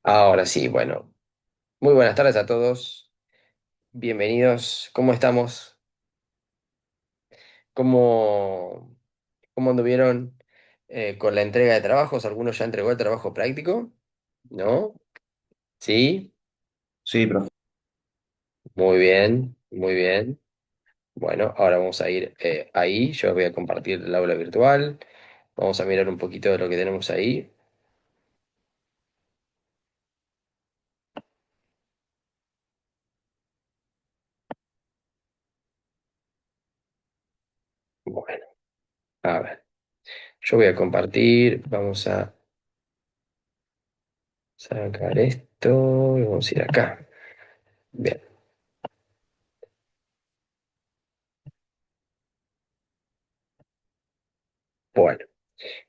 Ahora sí, bueno, muy buenas tardes a todos, bienvenidos, ¿cómo estamos? ¿Cómo, cómo anduvieron con la entrega de trabajos? ¿Algunos ya entregó el trabajo práctico? ¿No? ¿Sí? Sí, profe. Muy bien, muy bien. Bueno, ahora vamos a ir ahí, yo voy a compartir el aula virtual, vamos a mirar un poquito de lo que tenemos ahí. Bueno, a ver, yo voy a compartir, vamos a sacar esto y vamos a ir acá. Bien, bueno.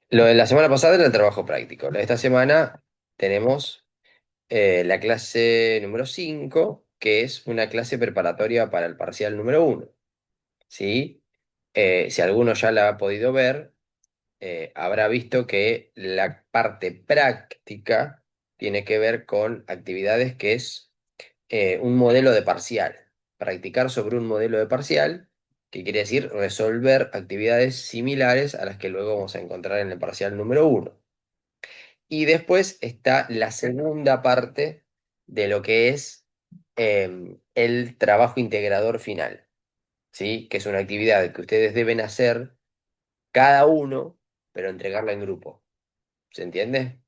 Lo de la semana pasada era el trabajo práctico. Lo de esta semana tenemos la clase número 5, que es una clase preparatoria para el parcial número 1. ¿Sí? Si alguno ya la ha podido ver, habrá visto que la parte práctica tiene que ver con actividades que es un modelo de parcial. Practicar sobre un modelo de parcial, que quiere decir resolver actividades similares a las que luego vamos a encontrar en el parcial número 1. Y después está la segunda parte de lo que es el trabajo integrador final, ¿sí? Que es una actividad que ustedes deben hacer cada uno, pero entregarla en grupo. ¿Se entiende?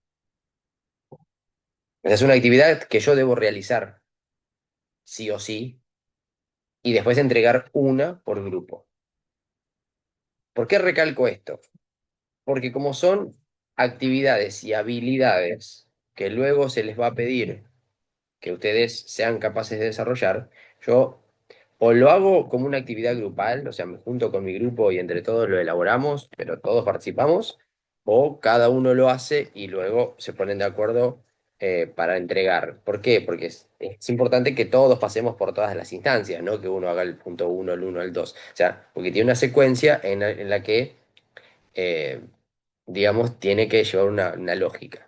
Esa es una actividad que yo debo realizar sí o sí y después entregar una por grupo. ¿Por qué recalco esto? Porque como son actividades y habilidades que luego se les va a pedir que ustedes sean capaces de desarrollar, yo o lo hago como una actividad grupal, o sea, me junto con mi grupo y entre todos lo elaboramos, pero todos participamos, o cada uno lo hace y luego se ponen de acuerdo para entregar. ¿Por qué? Porque es importante que todos pasemos por todas las instancias, no que uno haga el punto uno, el uno, el dos. O sea, porque tiene una secuencia en la que, eh, digamos, tiene que llevar una lógica.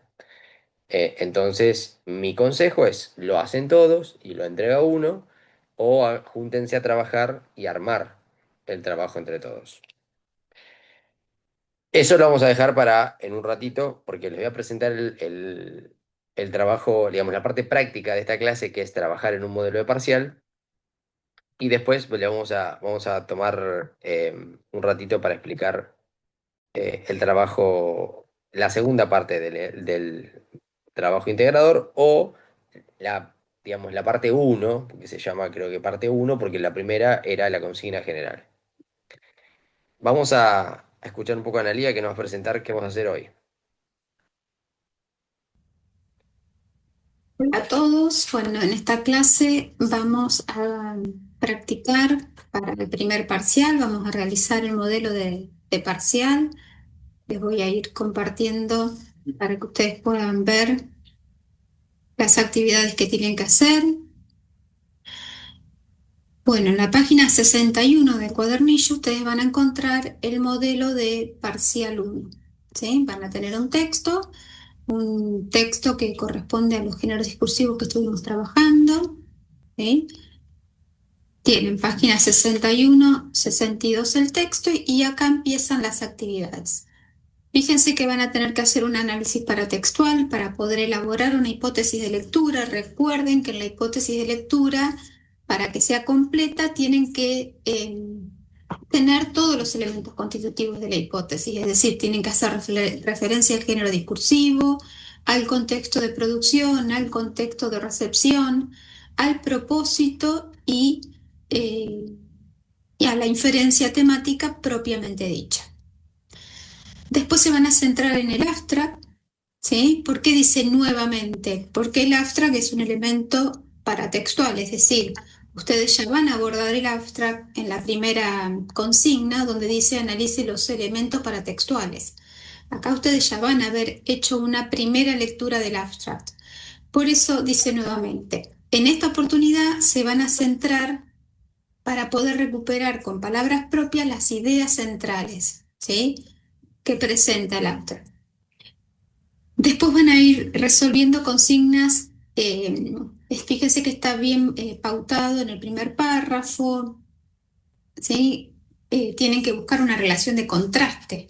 Entonces, mi consejo es, lo hacen todos y lo entrega uno, o júntense a trabajar y armar el trabajo entre todos. Eso lo vamos a dejar para en un ratito, porque les voy a presentar el trabajo, digamos, la parte práctica de esta clase, que es trabajar en un modelo de parcial, y después pues, vamos a tomar un ratito para explicar el trabajo, la segunda parte del trabajo integrador, o la, digamos, la parte uno, porque se llama creo que parte uno, porque la primera era la consigna general. Vamos a escuchar un poco a Analía, que nos va a presentar qué vamos a hacer hoy. Hola a todos. Bueno, en esta clase vamos a practicar para el primer parcial, vamos a realizar el modelo de parcial. Les voy a ir compartiendo para que ustedes puedan ver las actividades que tienen que hacer. Bueno, en la página 61 del cuadernillo ustedes van a encontrar el modelo de parcial uno. ¿Sí? Van a tener un texto que corresponde a los géneros discursivos que estuvimos trabajando. ¿Sí? Tienen página 61, 62 el texto y acá empiezan las actividades. Fíjense que van a tener que hacer un análisis paratextual para poder elaborar una hipótesis de lectura. Recuerden que en la hipótesis de lectura, para que sea completa, tienen que tener todos los elementos constitutivos de la hipótesis, es decir, tienen que hacer referencia al género discursivo, al contexto de producción, al contexto de recepción, al propósito eh, y a la inferencia temática propiamente dicha. Después se van a centrar en el abstract. ¿Sí? ¿Por qué dice nuevamente? Porque el abstract es un elemento paratextual, es decir, ustedes ya van a abordar el abstract en la primera consigna donde dice analice los elementos paratextuales. Acá ustedes ya van a haber hecho una primera lectura del abstract. Por eso dice nuevamente, en esta oportunidad se van a centrar para poder recuperar con palabras propias las ideas centrales, ¿sí? Que presenta el abstract. Después van a ir resolviendo consignas. Fíjense que está bien pautado en el primer párrafo, ¿sí? Tienen que buscar una relación de contraste,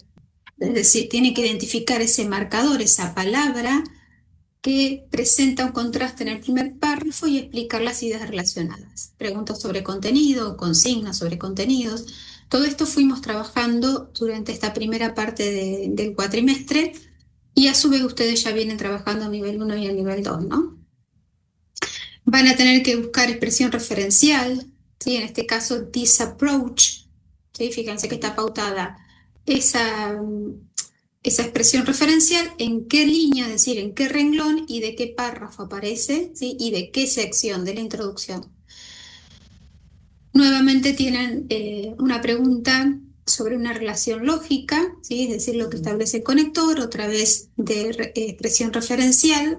es decir, tienen que identificar ese marcador, esa palabra que presenta un contraste en el primer párrafo y explicar las ideas relacionadas. Preguntas sobre contenido, consignas sobre contenidos. Todo esto fuimos trabajando durante esta primera parte del cuatrimestre y a su vez ustedes ya vienen trabajando a nivel uno y a nivel 2, ¿no? Van a tener que buscar expresión referencial, ¿sí? En este caso, this approach, ¿sí? Fíjense que está pautada esa, esa expresión referencial, en qué línea, es decir, en qué renglón y de qué párrafo aparece, ¿sí? Y de qué sección de la introducción. Nuevamente tienen una pregunta sobre una relación lógica, ¿sí? Es decir, lo que establece el conector, otra vez de expresión referencial.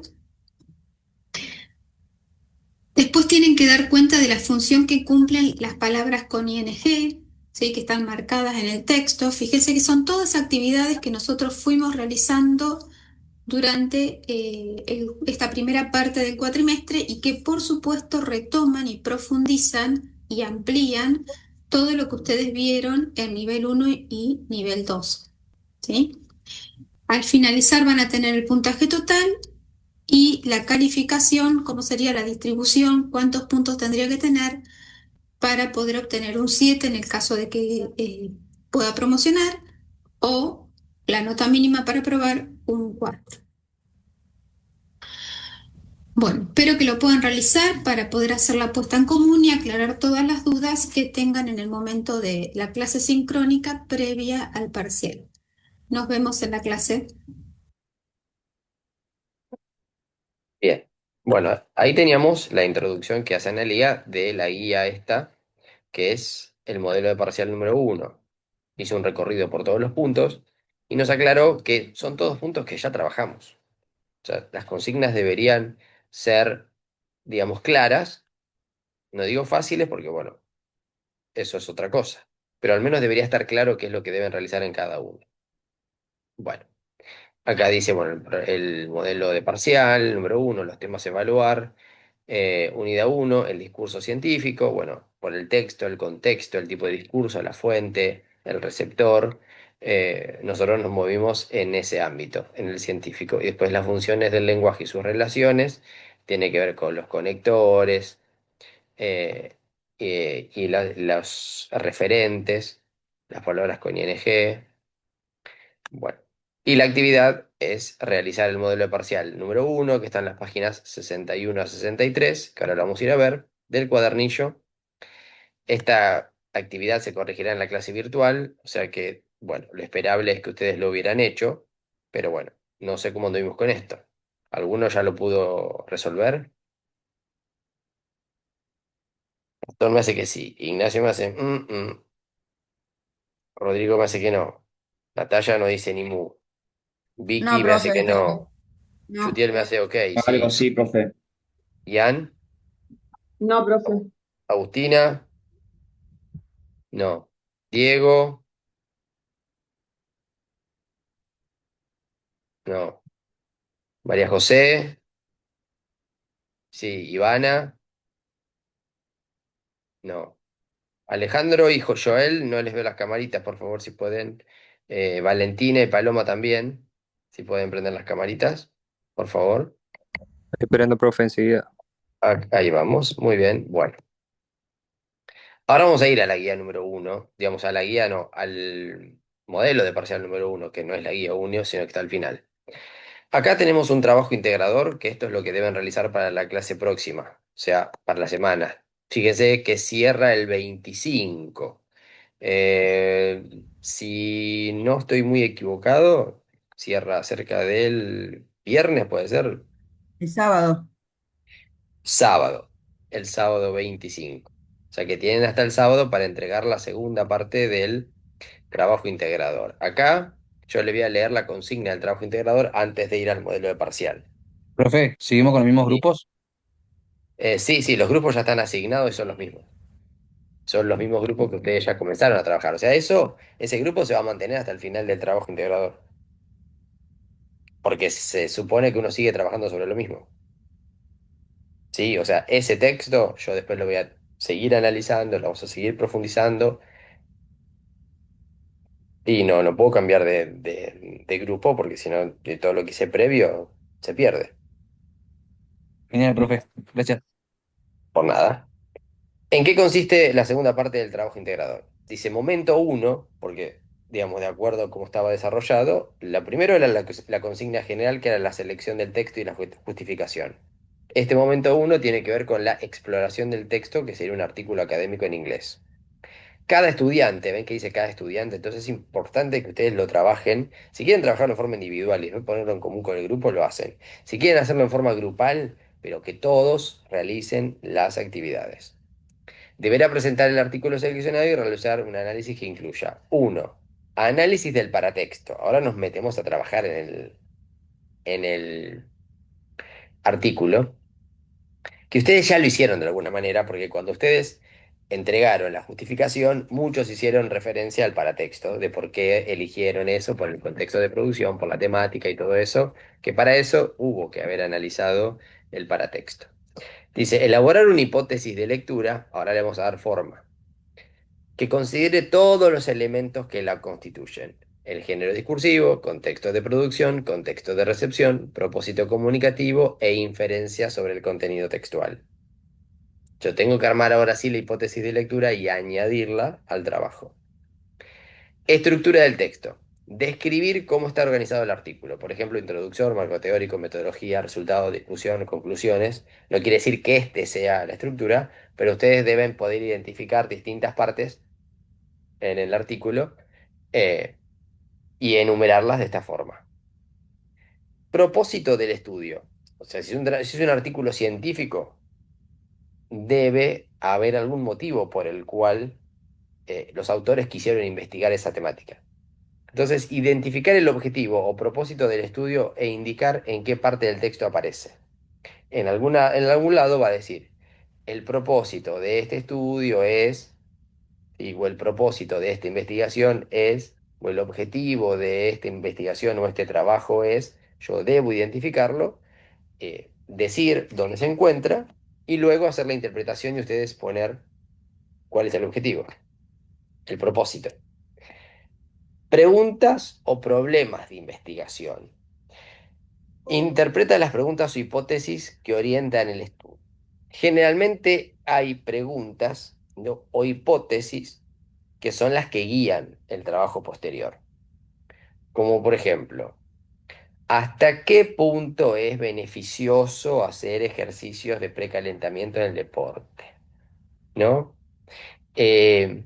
Después tienen que dar cuenta de la función que cumplen las palabras con ing, ¿sí? Que están marcadas en el texto. Fíjense que son todas actividades que nosotros fuimos realizando durante esta primera parte del cuatrimestre y que por supuesto retoman y profundizan y amplían todo lo que ustedes vieron en nivel uno y nivel 2, ¿sí? Al finalizar van a tener el puntaje total y la calificación, cómo sería la distribución, cuántos puntos tendría que tener para poder obtener un 7 en el caso de que pueda promocionar, o la nota mínima para aprobar un 4. Bueno, espero que lo puedan realizar para poder hacer la puesta en común y aclarar todas las dudas que tengan en el momento de la clase sincrónica previa al parcial. Nos vemos en la clase. Bien. Bueno, ahí teníamos la introducción que hace Analía de la guía esta, que es el modelo de parcial número uno. Hizo un recorrido por todos los puntos y nos aclaró que son todos puntos que ya trabajamos. O sea, las consignas deberían ser, digamos, claras. No digo fáciles porque, bueno, eso es otra cosa. Pero al menos debería estar claro qué es lo que deben realizar en cada uno. Bueno. Acá dice, bueno, el modelo de parcial, número uno, los temas a evaluar, unidad uno, el discurso científico, bueno, por el texto, el contexto, el tipo de discurso, la fuente, el receptor, nosotros nos movimos en ese ámbito, en el científico. Y después las funciones del lenguaje y sus relaciones, tiene que ver con los conectores eh, y los referentes, las palabras con ing. Bueno, y la actividad es realizar el modelo de parcial número uno, que está en las páginas 61 a 63, que ahora lo vamos a ir a ver, del cuadernillo. Esta actividad se corregirá en la clase virtual, o sea que, bueno, lo esperable es que ustedes lo hubieran hecho, pero bueno, no sé cómo anduvimos con esto. ¿Alguno ya lo pudo resolver? Gastón me hace que sí, Ignacio me hace Rodrigo me hace que no, Natalia no dice ni mu, No, Vicky me hace profe, que no, no. Chutiel me hace ok, Algo sí. sí, profe. Ian, No, profe. Agustina, no. Diego, no. María José, sí. Ivana, no. Alejandro y Joel, no les veo las camaritas, por favor, si pueden. Valentina y Paloma también, si pueden prender las camaritas, por favor. Esperando, profe, enseguida. Ahí vamos, muy bien. Bueno, ahora vamos a ir a la guía número uno, digamos, a la guía, no, al modelo de parcial número uno, que no es la guía uno, sino que está al final. Acá tenemos un trabajo integrador, que esto es lo que deben realizar para la clase próxima, o sea, para la semana. Fíjense que cierra el 25. Si no estoy muy equivocado, cierra cerca del viernes, puede ser El sábado. sábado, el sábado 25. O sea que tienen hasta el sábado para entregar la segunda parte del trabajo integrador. Acá yo le voy a leer la consigna del trabajo integrador antes de ir al modelo de parcial. Profe, ¿seguimos con los mismos Sí. grupos? Sí, sí, los grupos ya están asignados y son los mismos. Son los mismos grupos que ustedes ya comenzaron a trabajar. O sea, ese grupo se va a mantener hasta el final del trabajo integrador. porque se supone que uno sigue trabajando sobre lo mismo. Sí, o sea, ese texto yo después lo voy a seguir analizando, lo vamos a seguir profundizando y no puedo cambiar de grupo porque si no, de todo lo que hice previo se pierde. Genial, profe. Gracias. Por nada. ¿En qué consiste la segunda parte del trabajo integrador? Dice momento uno, porque, digamos, de acuerdo a cómo estaba desarrollado, la primero era la consigna general, que era la selección del texto y la justificación. Este momento uno tiene que ver con la exploración del texto, que sería un artículo académico en inglés. Cada estudiante, ven que dice cada estudiante, entonces es importante que ustedes lo trabajen. Si quieren trabajarlo en forma individual y no ponerlo en común con el grupo, lo hacen. Si quieren hacerlo en forma grupal, pero que todos realicen las actividades. Deberá presentar el artículo seleccionado y realizar un análisis que incluya: uno, análisis del paratexto. Ahora nos metemos a trabajar en el artículo, que ustedes ya lo hicieron de alguna manera, porque cuando ustedes entregaron la justificación, muchos hicieron referencia al paratexto, de por qué eligieron eso, por el contexto de producción, por la temática y todo eso, que para eso hubo que haber analizado el paratexto. Dice, elaborar una hipótesis de lectura, ahora le vamos a dar forma, que considere todos los elementos que la constituyen: el género discursivo, contexto de producción, contexto de recepción, propósito comunicativo e inferencia sobre el contenido textual. Yo tengo que armar ahora sí la hipótesis de lectura y añadirla al trabajo. Estructura del texto. Describir cómo está organizado el artículo. Por ejemplo, introducción, marco teórico, metodología, resultado, discusión, conclusiones. No quiere decir que este sea la estructura, pero ustedes deben poder identificar distintas partes en el artículo eh, y enumerarlas de esta forma. Propósito del estudio. O sea, si es un artículo científico, debe haber algún motivo por el cual los autores quisieron investigar esa temática. Entonces, identificar el objetivo o propósito del estudio e indicar en qué parte del texto aparece. En algún lado va a decir, el propósito de este estudio es, ¿sí? O el propósito de esta investigación es, o el objetivo de esta investigación o este trabajo es, yo debo identificarlo, decir dónde se encuentra y luego hacer la interpretación y ustedes poner cuál es el objetivo, el propósito. Preguntas o problemas de investigación. Interpreta las preguntas o hipótesis que orientan el estudio. Generalmente hay preguntas, ¿no?, o hipótesis que son las que guían el trabajo posterior. Como por ejemplo, ¿hasta qué punto es beneficioso hacer ejercicios de precalentamiento en el deporte? ¿No? Eh,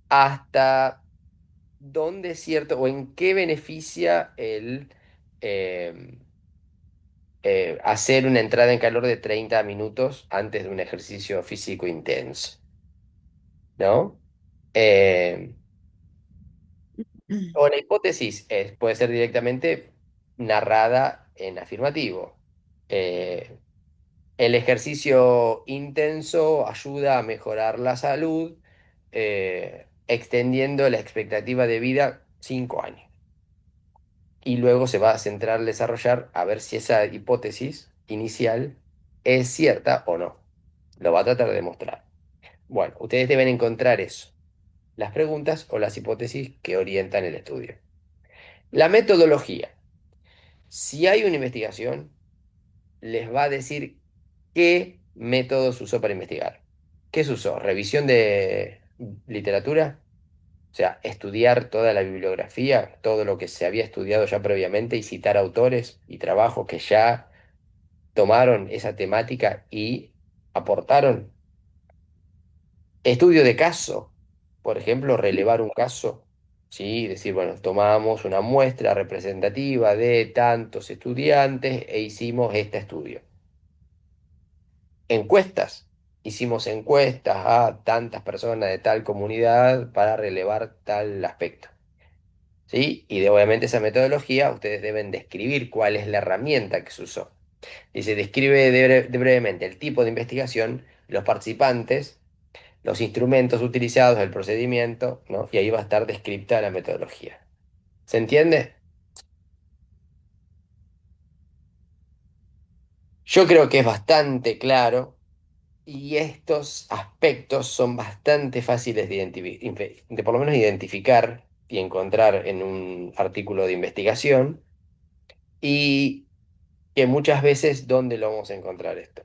¿Hasta dónde es cierto o en qué beneficia el eh, hacer una entrada en calor de 30 minutos antes de un ejercicio físico intenso? ¿No? Eh, o la hipótesis puede ser directamente narrada en afirmativo. Eh, el ejercicio intenso ayuda a mejorar la salud, extendiendo la expectativa de vida 5 años. Y luego se va a centrar en desarrollar a ver si esa hipótesis inicial es cierta o no. Lo va a tratar de demostrar. Bueno, ustedes deben encontrar eso, las preguntas o las hipótesis que orientan el estudio. La metodología. Si hay una investigación, les va a decir qué métodos usó para investigar. ¿Qué se usó? ¿Revisión de literatura? O sea, estudiar toda la bibliografía, todo lo que se había estudiado ya previamente y citar autores y trabajos que ya tomaron esa temática y aportaron. Estudio de caso, por ejemplo, relevar un caso, ¿sí? Decir, bueno, tomamos una muestra representativa de tantos estudiantes e hicimos este estudio. Encuestas. Hicimos encuestas a tantas personas de tal comunidad para relevar tal aspecto. ¿Sí? Y obviamente esa metodología ustedes deben describir cuál es la herramienta que se usó. Dice, describe brevemente el tipo de investigación, los participantes, los instrumentos utilizados, el procedimiento, ¿no? Y ahí va a estar descripta la metodología. ¿Se entiende? Yo creo que es bastante claro y estos aspectos son bastante fáciles de por lo menos identificar y encontrar en un artículo de investigación y que muchas veces, ¿dónde lo vamos a encontrar esto?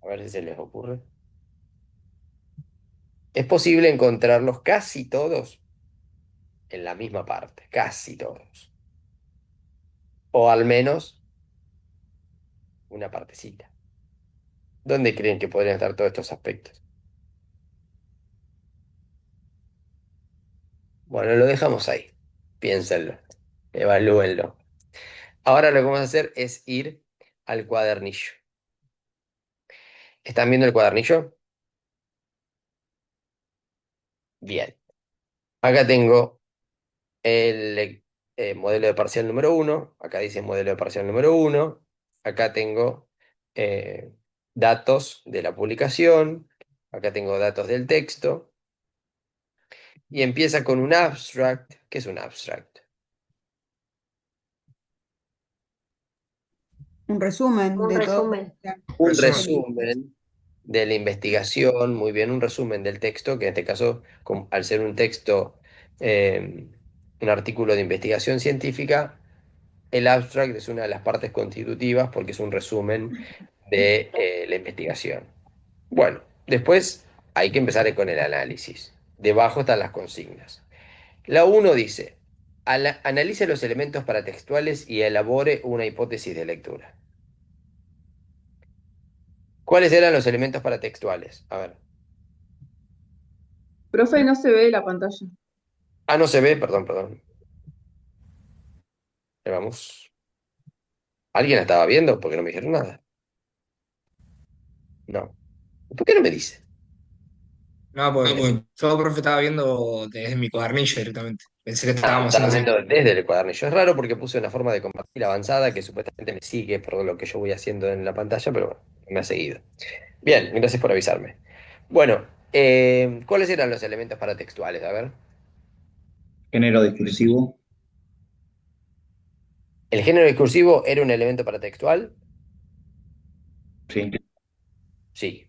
A ver si se les ocurre. Es posible encontrarlos casi todos en la misma parte, casi todos. O al menos una partecita. ¿Dónde creen que podrían estar todos estos aspectos? Bueno, lo dejamos ahí. Piénsenlo, evalúenlo. Ahora lo que vamos a hacer es ir al cuadernillo. ¿Están viendo el cuadernillo? Bien. Acá tengo el modelo de parcial número uno. Acá dice modelo de parcial número uno. Acá tengo eh, datos de la publicación. Acá tengo datos del texto. Y empieza con un abstract. ¿Qué es un abstract? Un resumen de todo. Un resumen de la investigación, muy bien, un resumen del texto, que en este caso, al ser un texto, un artículo de investigación científica, el abstract es una de las partes constitutivas porque es un resumen de la investigación. Bueno, después hay que empezar con el análisis. Debajo están las consignas. La uno dice, analice los elementos paratextuales y elabore una hipótesis de lectura. ¿Cuáles eran los elementos paratextuales? A ver. Profe, no se ve la pantalla. Ah, no se ve, perdón, perdón. Ahí vamos. ¿Alguien la estaba viendo? Porque no me dijeron nada. No. ¿Por qué no me dice? No, pues yo, profe, estaba viendo desde mi cuadernillo directamente. Pensé que Ah, estábamos estaba haciendo así. viendo desde el cuadernillo. Es raro porque puse una forma de compartir avanzada que supuestamente me sigue por lo que yo voy haciendo en la pantalla, pero bueno, me ha seguido. Bien, gracias por avisarme. Bueno, ¿cuáles eran los elementos paratextuales? A ver. Género discursivo, ¿El género discursivo era un elemento paratextual? sí. Sí.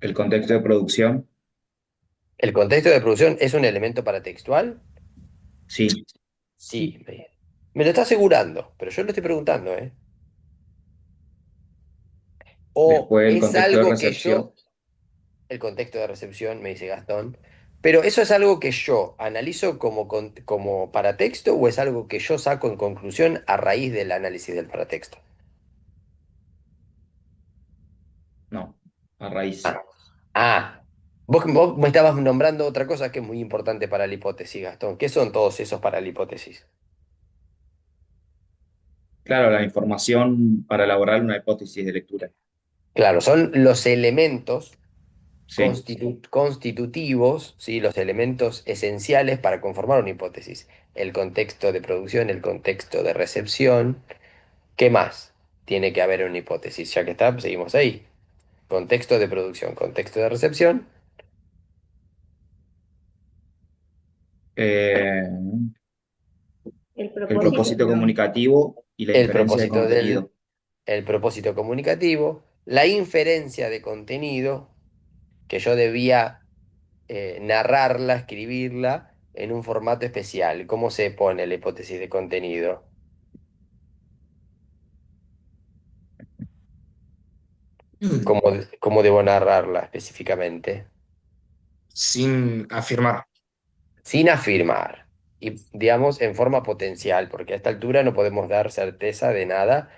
El contexto de producción, ¿El contexto de producción es un elemento paratextual? sí. Sí. Me lo está asegurando, pero yo lo estoy preguntando, ¿eh? O Después el es contexto de algo que recepción, yo, el contexto de recepción, me dice Gastón, pero ¿eso es algo que yo analizo como paratexto o es algo que yo saco en conclusión a raíz del análisis del paratexto? no, a raíz. Ah, ah, vos me estabas nombrando otra cosa que es muy importante para la hipótesis, Gastón. ¿Qué son todos esos para la hipótesis? Claro, la información para elaborar una hipótesis de lectura, Claro, son los elementos sí. constitutivos, ¿sí? Los elementos esenciales para conformar una hipótesis. El contexto de producción, el contexto de recepción. ¿Qué más tiene que haber en una hipótesis? Ya que está, seguimos ahí. Contexto de producción, contexto de recepción, Eh, El el propósito. propósito comunicativo y la el inferencia de propósito contenido. el propósito comunicativo, la inferencia de contenido, que yo debía narrarla, escribirla en un formato especial. ¿Cómo se pone la hipótesis de contenido? Mm. ¿Cómo, cómo debo narrarla específicamente? Sin afirmar. Sin afirmar. Y digamos en forma potencial, porque a esta altura no podemos dar certeza de nada,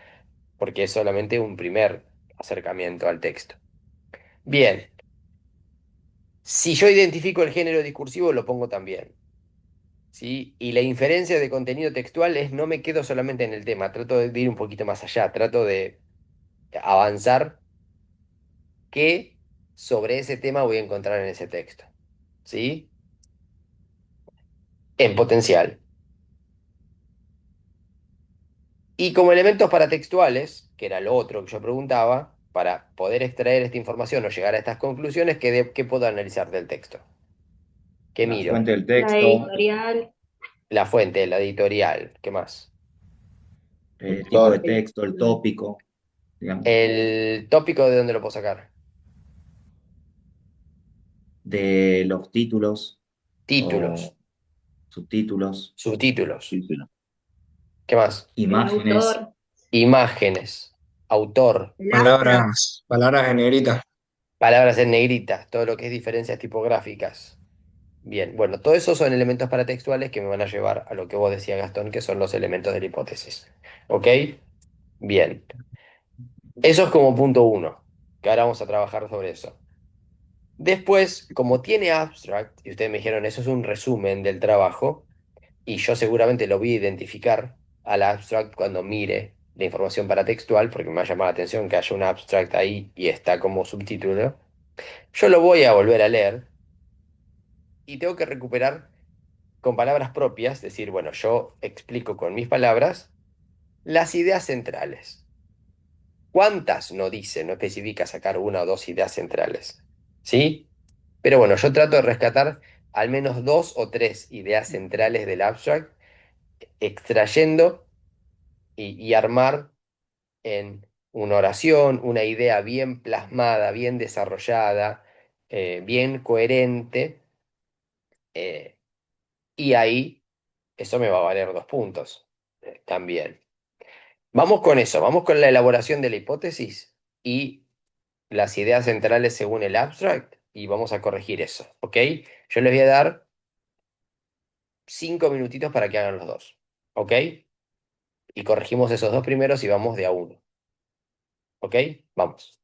porque es solamente un primer acercamiento al texto. Bien, si yo identifico el género discursivo, lo pongo también. ¿Sí? Y la inferencia de contenido textual es no me quedo solamente en el tema, trato de ir un poquito más allá, trato de avanzar qué sobre ese tema voy a encontrar en ese texto. ¿Sí? En potencial. Y como elementos paratextuales, que era lo otro que yo preguntaba, para poder extraer esta información o llegar a estas conclusiones, ¿qué puedo analizar del texto? ¿Qué La miro? fuente del La texto, editorial. La fuente, la editorial, ¿qué más? El tipo de texto, el tópico, digamos, El tópico, ¿de dónde lo puedo sacar? de los títulos Títulos, o subtítulos, subtítulos, ¿qué más? imágenes, Imágenes, autor, El abstract. Palabras en negrita. palabras en negritas, todo lo que es diferencias tipográficas. Bien, bueno, todo eso son elementos paratextuales que me van a llevar a lo que vos decías, Gastón, que son los elementos de la hipótesis. ¿Ok? Bien. Eso es como punto uno, que ahora vamos a trabajar sobre eso. Después, como tiene abstract, y ustedes me dijeron, eso es un resumen del trabajo, y yo seguramente lo voy a identificar al abstract cuando mire la información paratextual, porque me va a llamar la atención que haya un abstract ahí y está como subtítulo. Yo lo voy a volver a leer y tengo que recuperar con palabras propias, decir, bueno, yo explico con mis palabras las ideas centrales. ¿Cuántas? No dice, no especifica sacar una o dos ideas centrales. ¿Sí? Pero bueno, yo trato de rescatar al menos dos o tres ideas centrales del abstract, extrayendo y armar en una oración, una idea bien plasmada, bien desarrollada, bien coherente, eh, y ahí eso me va a valer 2 puntos también. Vamos con eso, vamos con la elaboración de la hipótesis y las ideas centrales según el abstract y vamos a corregir eso, ¿ok? Yo les voy a dar 5 minutitos para que hagan los dos, ¿ok? Y corregimos esos dos primeros y vamos de a uno, ¿ok? Vamos.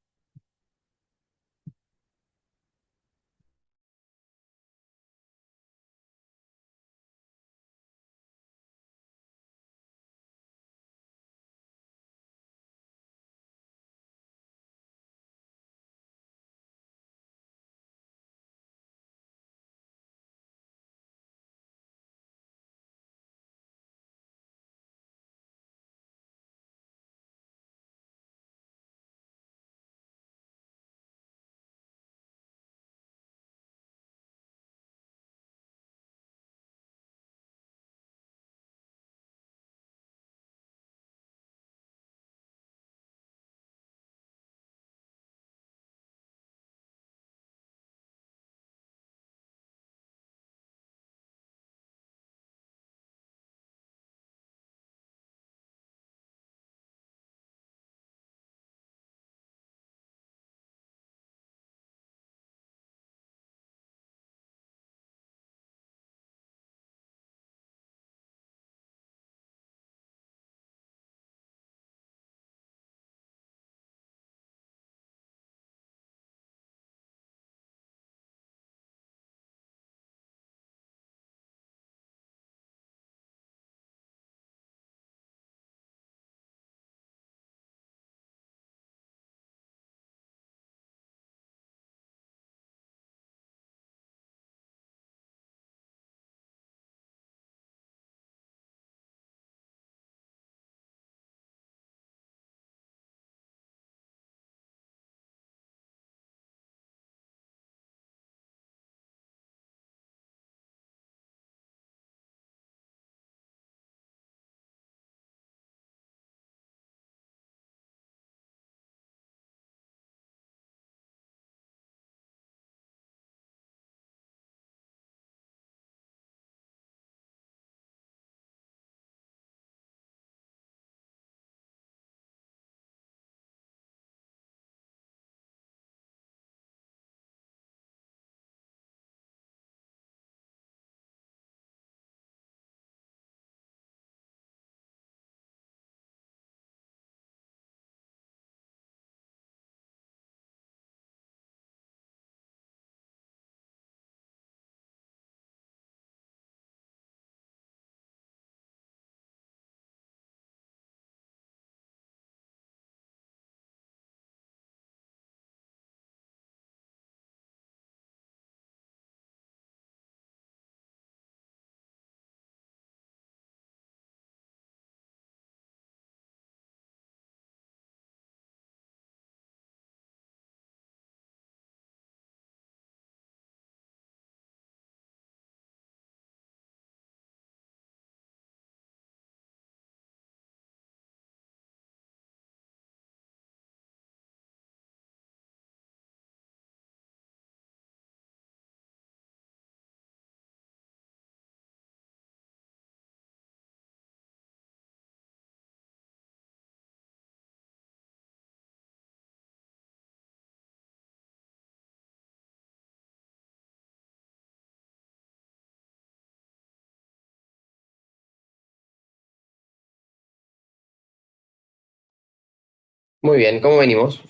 Muy bien, ¿cómo venimos?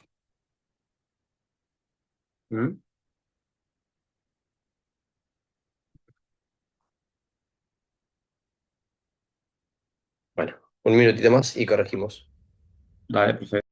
¿Mm? Bueno, un minutito más y corregimos. Dale, perfecto.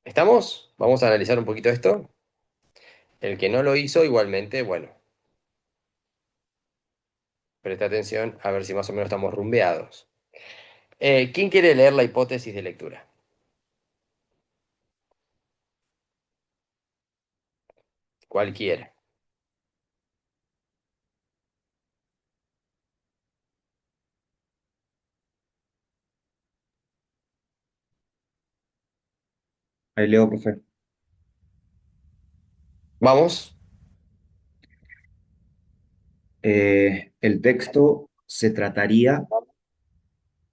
¿Estamos? Vamos a analizar un poquito esto. El que no lo hizo, igualmente, bueno, presta atención a ver si más o menos estamos rumbeados. ¿Quién quiere leer la hipótesis de lectura? Cualquiera. Ahí leo, profe. ¿Vamos? El texto se trataría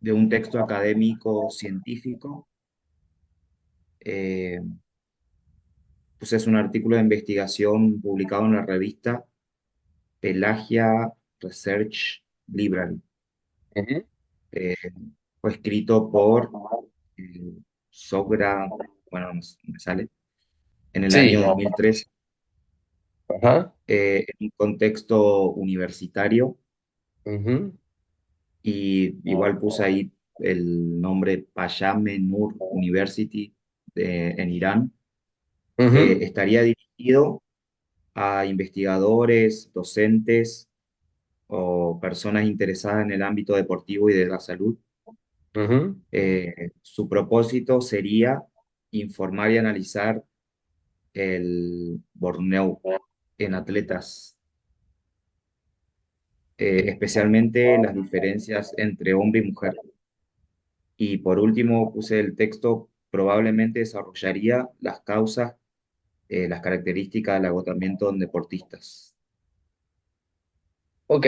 de un texto académico científico. eh, pues es un artículo de investigación publicado en la revista Pelagia Research Library. Ujú. Eh, Fue escrito por eh, Sogra, bueno, no me sale, en el Sí. año 2013, Ajá. en un contexto universitario, Ujú. y igual puse ahí el nombre Payame Nur University en Irán. Ujú. Estaría dirigido a investigadores, docentes o personas interesadas en el ámbito deportivo y de la salud. Ujú. Su propósito sería informar y analizar el Borneo en atletas, especialmente las diferencias entre hombre y mujer. Y por último, puse el texto, probablemente desarrollaría las causas, las características del agotamiento en deportistas. Ok.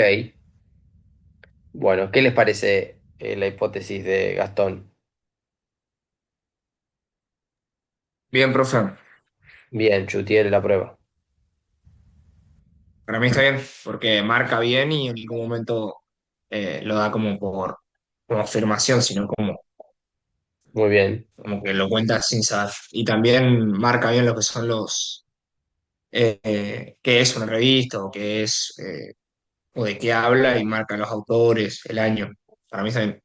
Bueno, ¿qué les parece la hipótesis de Gastón? Bien, profe. Bien, Chutiel la prueba. Para mí está bien, porque marca bien y en ningún momento lo da como afirmación, sino Muy bien. como que lo cuenta sin saber. Y también marca bien lo que son qué es una revista o qué es, o de qué habla y marca los autores, el año. Para mí está bien.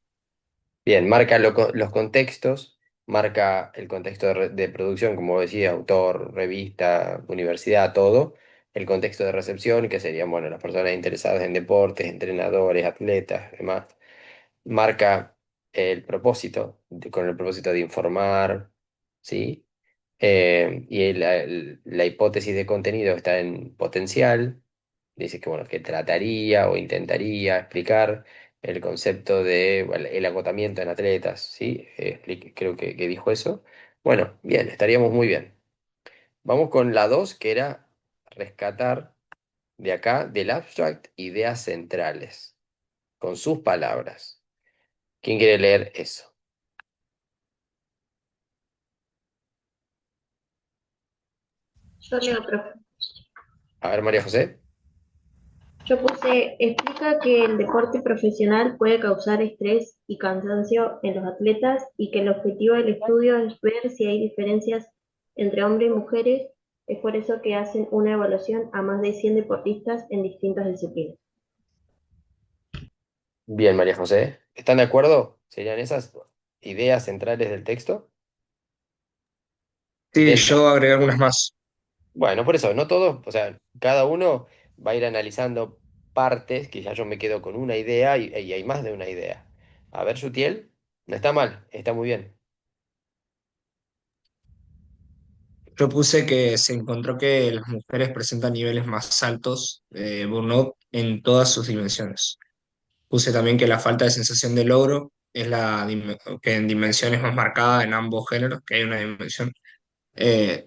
Bien, marca los contextos, marca el contexto de producción, como decía, autor, revista, universidad, todo. El contexto de recepción, que serían, bueno, las personas interesadas en deportes, entrenadores, atletas, demás. Marca el propósito, con el propósito de informar, ¿sí? Y la hipótesis de contenido está en potencial, dice que, bueno, que trataría o intentaría explicar el concepto de bueno, el agotamiento en atletas, ¿sí? Creo que dijo eso. Bueno, bien, estaríamos muy bien. Vamos con la 2 que era rescatar de acá, del abstract, ideas centrales, con sus palabras. ¿Quién quiere leer eso? Yo leo, profe. A ver, María José. Yo puse, explica que el deporte profesional puede causar estrés y cansancio en los atletas y que el objetivo del estudio es ver si hay diferencias entre hombres y mujeres. Es por eso que hacen una evaluación a más de 100 deportistas en distintas disciplinas. Bien, María José. ¿Están de acuerdo? ¿Serían esas ideas centrales del texto? Sí, Del yo agregué algunas más. Bueno, por eso, no todos, o sea, cada uno va a ir analizando partes, quizás yo me quedo con una idea y hay más de una idea. A ver, Sutiel, no está mal, está muy bien. Yo puse que se encontró que las mujeres presentan niveles más altos de burnout en todas sus dimensiones. Puse también que la falta de sensación de logro es que en dimensiones más marcada en ambos géneros, que hay una dimensión.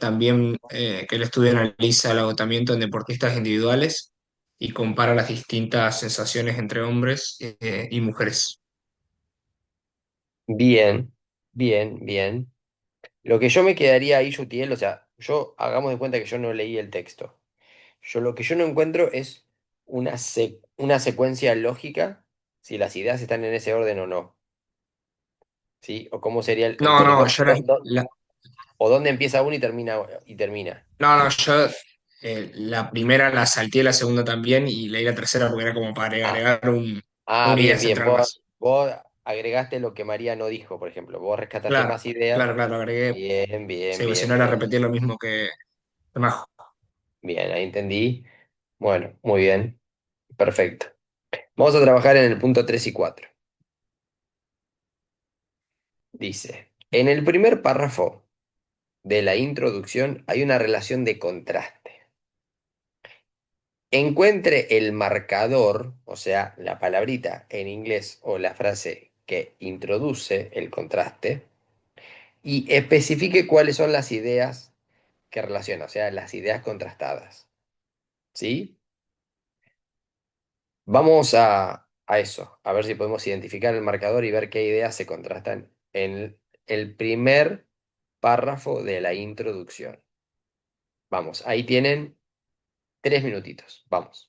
También que el estudio analiza el agotamiento en deportistas individuales y compara las distintas sensaciones entre hombres y mujeres. Bien, bien, bien. Lo que yo me quedaría ahí, Sutiel, o sea, yo hagamos de cuenta que yo no leí el texto. Lo que yo no encuentro es una secuencia lógica, si las ideas están en ese orden o no, ¿sí? O cómo sería No, no, yo o dónde empieza uno y termina. no, no, yo la primera la salteé, la segunda también y leí la tercera porque era como para Ah, agregar una idea bien, bien. central más. Vos agregaste lo que María no dijo, por ejemplo. Vos rescataste Claro, más ideas. claro, claro, agregué, Bien, bien, sí, porque si bien, no era bien. repetir lo mismo que Majo. Bien, ahí entendí. Bueno, muy bien. Perfecto. Vamos a trabajar en el punto 3 y 4. Dice, en el primer párrafo de la introducción hay una relación de contraste. Encuentre el marcador, o sea, la palabrita en inglés o la frase que introduce el contraste, y especifique cuáles son las ideas que relaciona, o sea, las ideas contrastadas. ¿Sí? Vamos a eso, a ver si podemos identificar el marcador y ver qué ideas se contrastan en el primer párrafo de la introducción. Vamos, ahí tienen 3 minutitos. Vamos.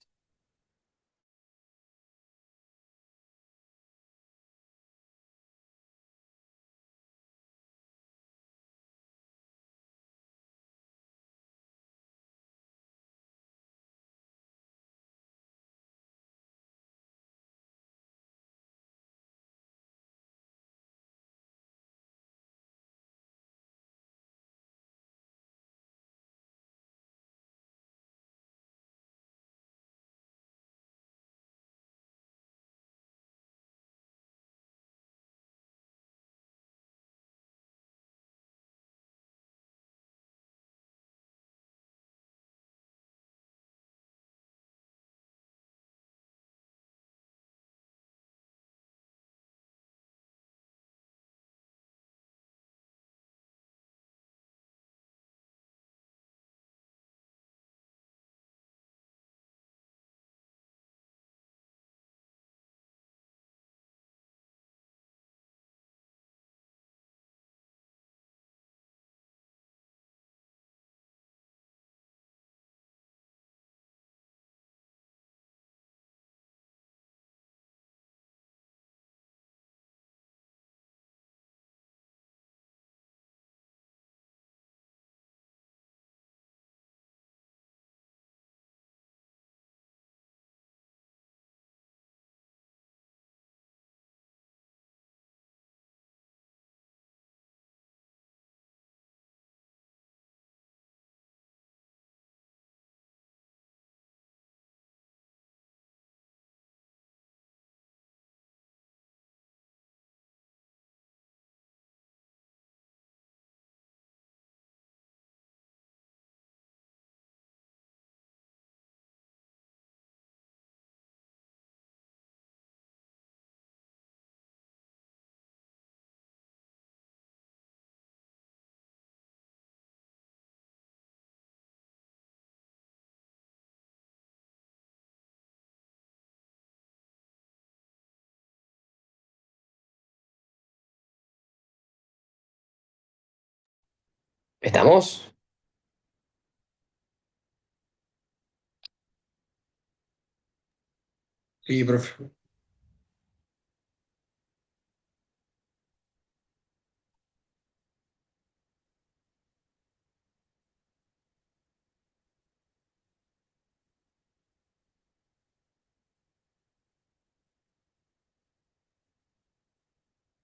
¿Estamos? Sí, profe.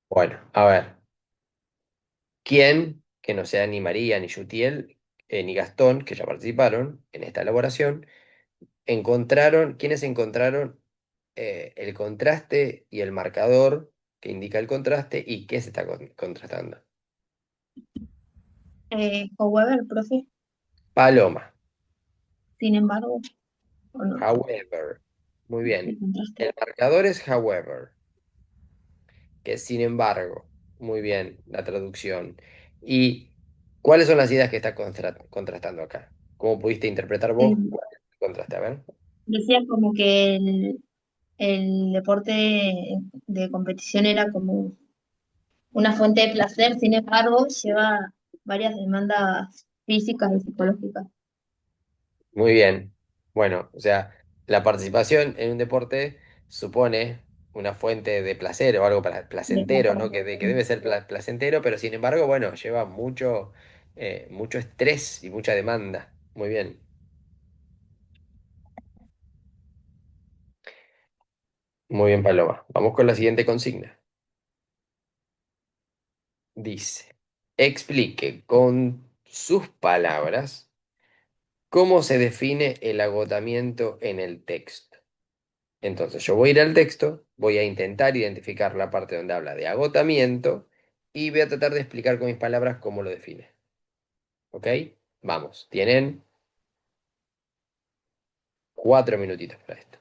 Bueno, a ver. ¿Quién, que no sea ni María, ni Yutiel, ni Gastón, que ya participaron en esta elaboración, quiénes encontraron el contraste y el marcador que indica el contraste y qué se está contrastando? However, profe, Paloma. sin embargo, o no, However. Muy el bien. contraste. El marcador es however, que es sin embargo. Muy bien, la traducción. ¿Y cuáles son las ideas que está contrastando acá? ¿Cómo pudiste interpretar Eh, vos cuál es el contraste? A ver. Decía como que el deporte de competición era como una fuente de placer, sin embargo, lleva varias demandas físicas y psicológicas. Muy bien. Bueno, o sea, la participación en un deporte supone una fuente de placer o algo De placentero, placer. ¿no? Que debe ser placentero, pero sin embargo, bueno, lleva mucho estrés y mucha demanda. Muy bien. Muy bien, Paloma. Vamos con la siguiente consigna. Dice, explique con sus palabras cómo se define el agotamiento en el texto. Entonces, yo voy a ir al texto, voy a intentar identificar la parte donde habla de agotamiento y voy a tratar de explicar con mis palabras cómo lo define. ¿Ok? Vamos, tienen 4 minutitos para esto.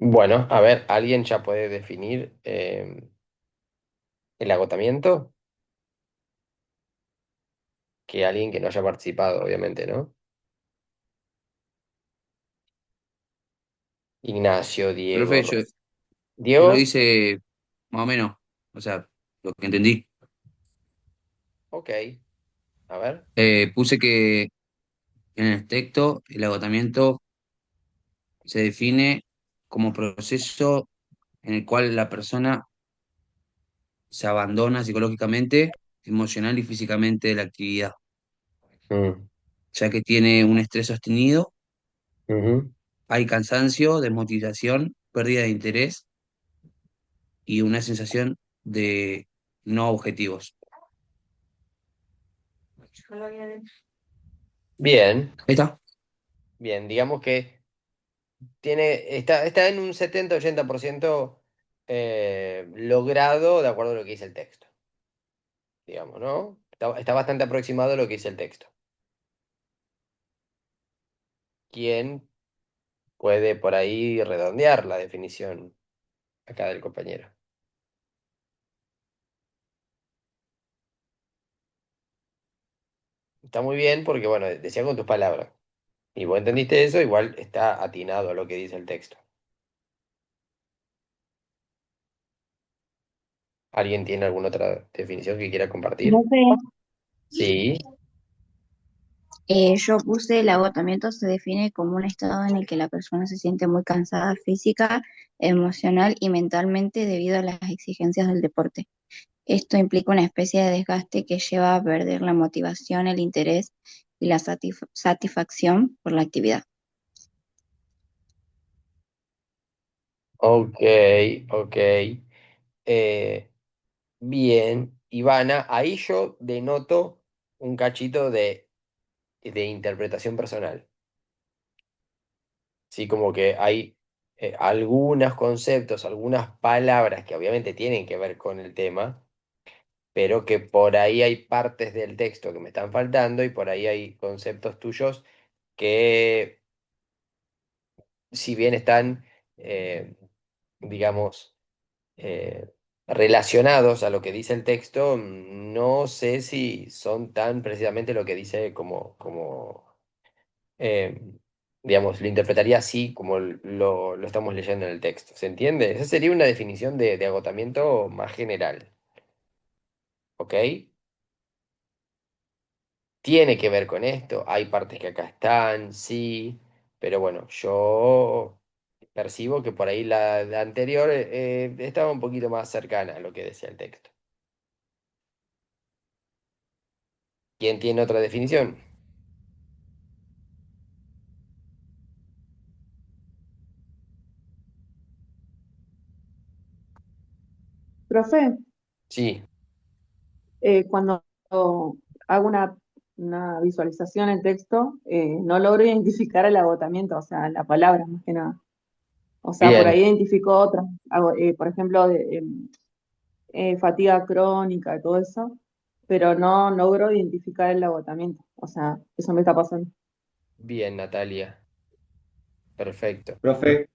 Bueno, a ver, ¿alguien ya puede definir el agotamiento? Que alguien que no haya participado, obviamente, ¿no? Ignacio, Profe, Diego, yo lo Diego, hice más o menos, o sea, lo que entendí. ok, a ver. Puse que en el texto el agotamiento se define como proceso en el cual la persona se abandona psicológicamente, emocional y físicamente de la actividad, Mm, ya que tiene un estrés sostenido, ujú. hay cansancio, desmotivación, pérdida de interés y una sensación de no objetivos. Bien, Ahí está. bien, digamos que está en un 70-80% logrado de acuerdo a lo que dice el texto, digamos, ¿no? Está bastante aproximado a lo que dice el texto. ¿Quién puede por ahí redondear la definición acá del compañero? Está muy bien porque, bueno, decía con tus palabras. Y vos entendiste eso, igual está atinado a lo que dice el texto. ¿Alguien tiene alguna otra definición que quiera compartir? Profe, Sí. yo puse el agotamiento se define como un estado en el que la persona se siente muy cansada física, emocional y mentalmente debido a las exigencias del deporte. Esto implica una especie de desgaste que lleva a perder la motivación, el interés y la satisfacción por la actividad. Ok, ok. Eh, bien, Ivana, ahí yo denoto un cachito de interpretación personal. Sí, como que hay algunos conceptos, algunas palabras que obviamente tienen que ver con el tema, pero que por ahí hay partes del texto que me están faltando y por ahí hay conceptos tuyos que, si bien están, digamos, relacionados a lo que dice el texto, no sé si son tan precisamente lo que dice eh, digamos, lo interpretaría así como lo estamos leyendo en el texto. ¿Se entiende? Esa sería una definición de agotamiento más general, ¿ok? Tiene que ver con esto, hay partes que acá están, sí, pero bueno, yo percibo que por ahí la anterior estaba un poquito más cercana a lo que decía el texto. ¿Quién tiene otra definición? Profe, Sí, cuando hago una visualización en texto, no logro identificar el agotamiento, o sea, la palabra más que nada. O sea, por bien, ahí identifico otras, por ejemplo, fatiga crónica, todo eso, pero no logro identificar el agotamiento. O sea, eso me está pasando. bien, Natalia, perfecto. Profe,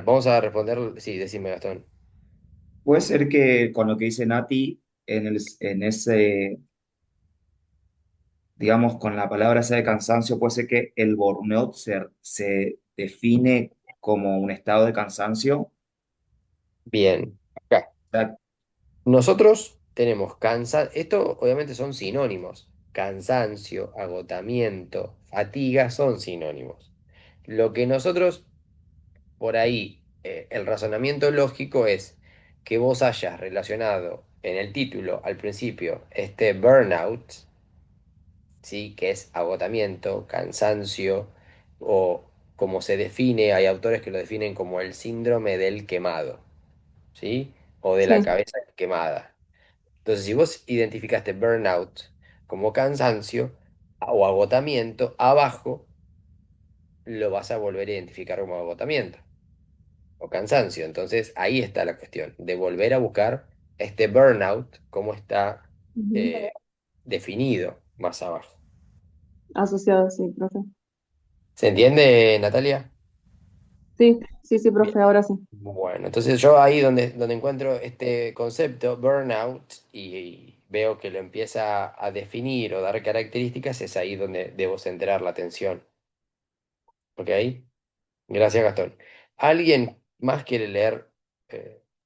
Vamos a responder, sí, decime, Gastón. puede ser que con lo que dice Nati, en ese, digamos, con la palabra esa de cansancio, puede ser que el burnout se define como un estado de cansancio. Bien. Acá. O sea, Nosotros tenemos esto obviamente son sinónimos. Cansancio, agotamiento, fatiga son sinónimos. Lo que nosotros, por ahí, el razonamiento lógico es que vos hayas relacionado en el título al principio este burnout, ¿sí? Que es agotamiento, cansancio, o como se define, hay autores que lo definen como el síndrome del quemado, ¿sí? O de la Sí. cabeza quemada. Entonces, si vos identificaste burnout como cansancio o agotamiento, abajo lo vas a volver a identificar como agotamiento o cansancio. Entonces, ahí está la cuestión, de volver a buscar este burnout, cómo está Ujú. eh, definido más abajo. Asociado, sí, profe. ¿Se entiende, Natalia? Sí, sí, sí, Bien. profe, ahora sí. Bueno, entonces yo ahí donde encuentro este concepto, burnout, y veo que lo empieza a definir o dar características, es ahí donde debo centrar la atención. ¿Ok? Gracias, Gastón. ¿Alguien más quiere leer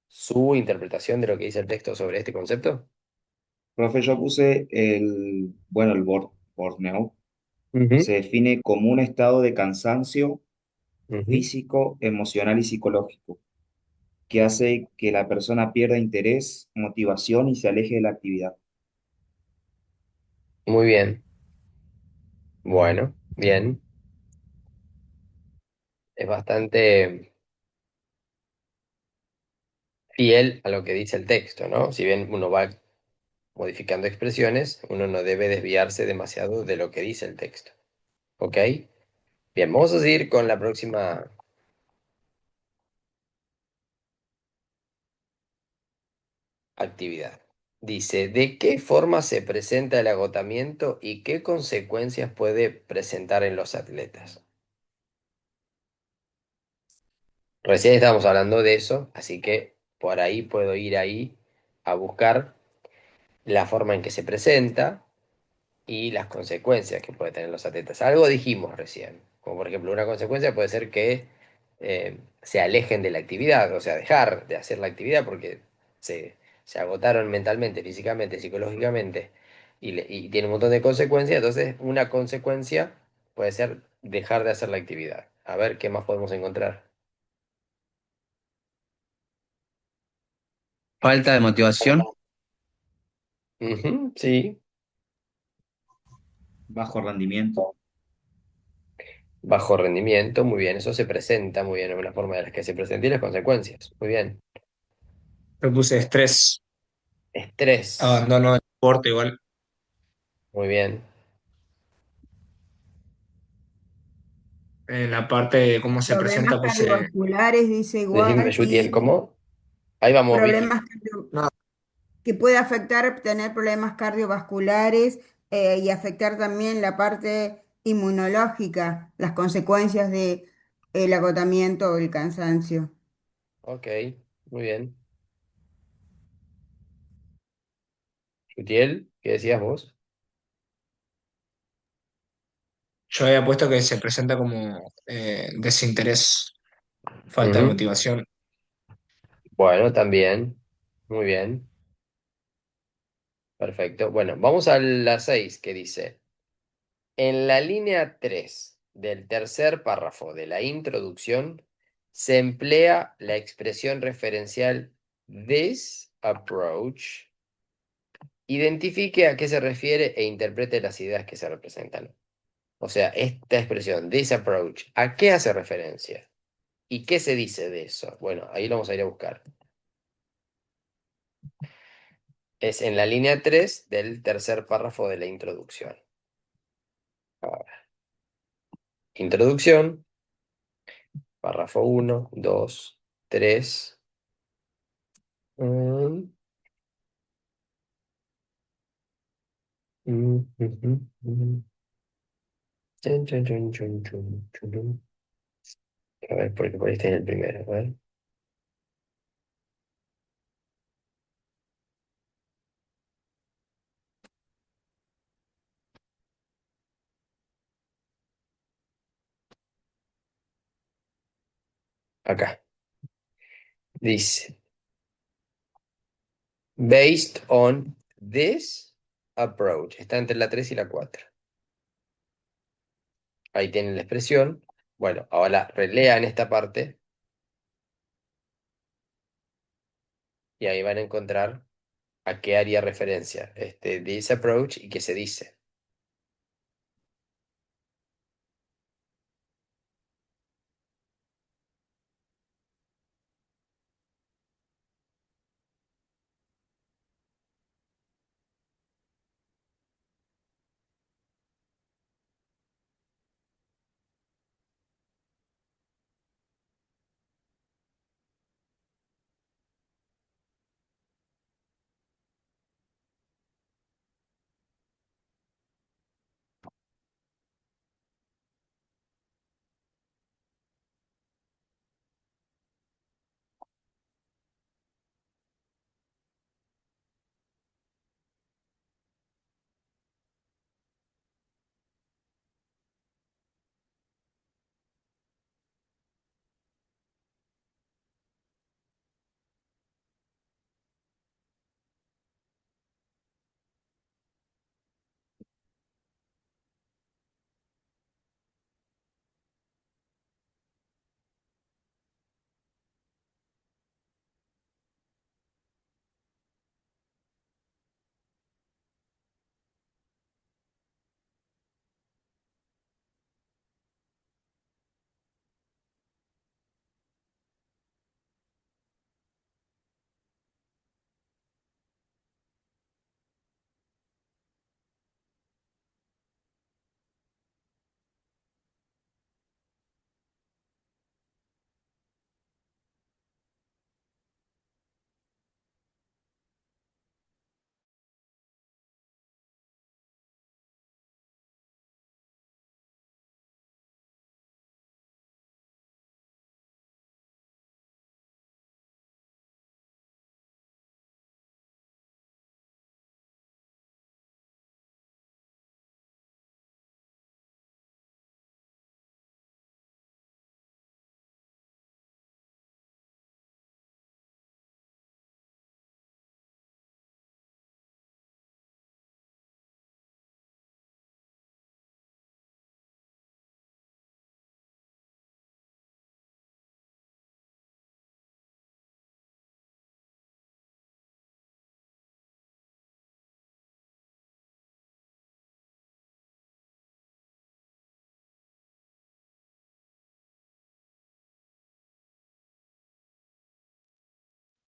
su interpretación de lo que dice el texto sobre este concepto? Profe, yo puse bueno, burnout Ujú, se define como un estado de cansancio ujú. físico, emocional y psicológico que hace que la persona pierda interés, motivación y se aleje de la actividad. Muy bien. Bueno, bien. Es bastante fiel a lo que dice el texto, ¿no? Si bien uno va modificando expresiones, uno no debe desviarse demasiado de lo que dice el texto. ¿Ok? Bien, vamos a seguir con la próxima actividad. Dice, ¿de qué forma se presenta el agotamiento y qué consecuencias puede presentar en los atletas? Recién estábamos hablando de eso, así que por ahí puedo ir ahí a buscar la forma en que se presenta y las consecuencias que puede tener los atletas. Algo dijimos recién, como por ejemplo una consecuencia puede ser que se alejen de la actividad, o sea, dejar de hacer la actividad porque se agotaron mentalmente, físicamente, psicológicamente y tiene un montón de consecuencias. Entonces una consecuencia puede ser dejar de hacer la actividad. A ver qué más podemos encontrar. Falta de motivación, Ujú, sí, Bajo rendimiento, bajo rendimiento, muy bien, eso se presenta muy bien, en una forma de las que se presentan y las consecuencias, muy bien. Yo puse estrés, Estrés, abandono del deporte igual. muy bien. En la parte de cómo se Problemas presenta puse, cardiovasculares, dice Decime, igual, Yutiel, y ¿cómo? Ahí vamos, Vicky. problemas no, que puede afectar, tener problemas cardiovasculares y afectar también la parte inmunológica, las consecuencias de el agotamiento o el cansancio. Ok, muy bien. Yutiel, ¿qué decías vos? yo había puesto que se presenta como desinterés, falta de Ujú. motivación. Bueno, también. Muy bien, perfecto. Bueno, vamos a la 6 que dice, en la línea 3 del tercer párrafo de la introducción se emplea la expresión referencial this approach. Identifique a qué se refiere e interprete las ideas que se representan. O sea, esta expresión, this approach, ¿a qué hace referencia? ¿Y qué se dice de eso? Bueno, ahí lo vamos a ir a buscar. Es en la línea 3 del tercer párrafo de la introducción. Ahora, introducción, párrafo uno, 2, 3. A ver, porque por ahí está en el primero. A ver, acá. Dice, based on this approach. Está entre la 3 y la 4. Ahí tienen la expresión. Bueno, ahora relean esta parte y ahí van a encontrar a qué haría referencia este this approach y qué se dice.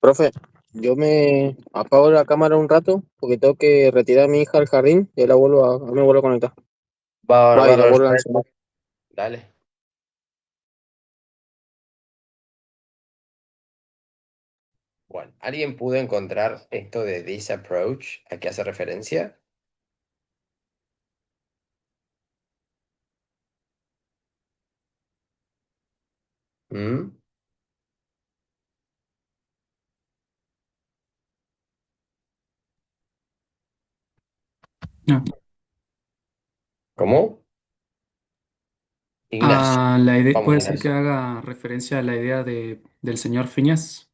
Profe, yo me apago la cámara un rato porque tengo que retirar a mi hija al jardín y ahora me vuelvo a conectar. Bárbaro, Va, y la bárbaro, vuelvo a Joel. enseñar. Dale. Bueno, ¿alguien pudo encontrar esto de this approach? ¿A qué hace referencia? ¿Mm? No. ¿Cómo? Ignacio. La idea, Vamos, puede ser que Ignacio. haga referencia a la idea del señor Pines,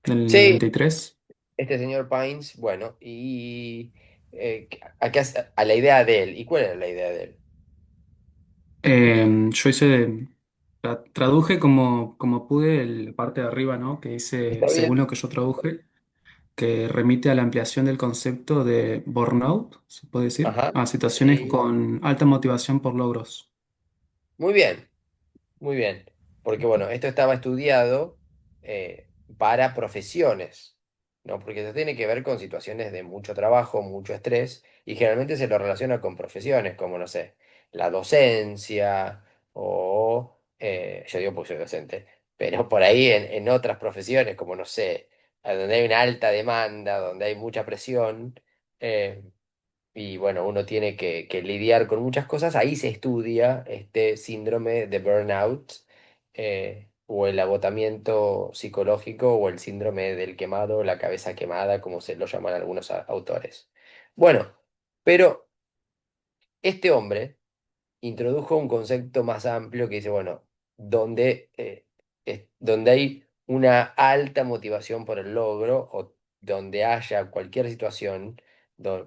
del Sí, 93. este señor Pines, bueno, ¿a qué a la idea de él? ¿Y cuál era la idea de él? Yo hice, traduje como pude la parte de arriba, ¿no? Que dice, ¿Está según bien? lo que yo traduje, que remite a la ampliación del concepto de burnout, se puede decir, Ajá. a situaciones Sí. con alta motivación por logros. Muy bien. Muy bien, porque bueno, esto estaba estudiado para profesiones, ¿no? Porque esto tiene que ver con situaciones de mucho trabajo, mucho estrés, y generalmente se lo relaciona con profesiones como, no sé, la docencia o, yo digo porque soy docente, pero por ahí en otras profesiones como, no sé, a donde hay una alta demanda, donde hay mucha presión, eh, y bueno, uno tiene que lidiar con muchas cosas. Ahí se estudia este síndrome de burnout, o el agotamiento psicológico o el síndrome del quemado, la cabeza quemada, como se lo llaman algunos autores. Bueno, pero este hombre introdujo un concepto más amplio que dice, bueno, donde hay una alta motivación por el logro o donde haya cualquier situación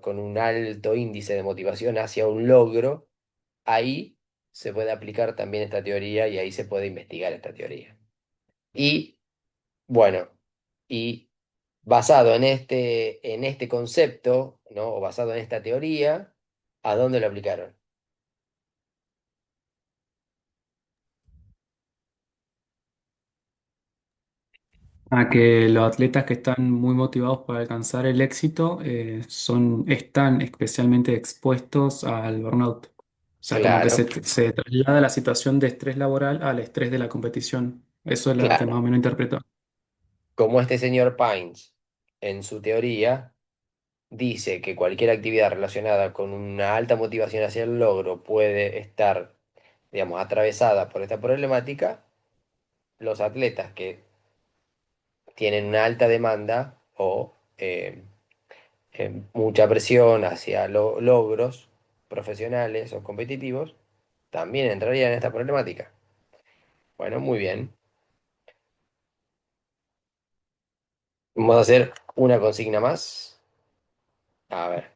con un alto índice de motivación hacia un logro, ahí se puede aplicar también esta teoría y ahí se puede investigar esta teoría. Y bueno, y basado en este concepto, ¿no? O basado en esta teoría, ¿a dónde lo aplicaron? A que los atletas que están muy motivados para alcanzar el éxito están especialmente expuestos al burnout. O sea, como que Claro. se traslada la situación de estrés laboral al estrés de la competición. Eso es lo que más Claro, o menos interpreto. como este señor Pines, en su teoría, dice que cualquier actividad relacionada con una alta motivación hacia el logro puede estar, digamos, atravesada por esta problemática, los atletas que tienen una alta demanda o mucha presión hacia logros profesionales o competitivos, también entrarían en esta problemática. Bueno, muy bien. Vamos a hacer una consigna más. A ver.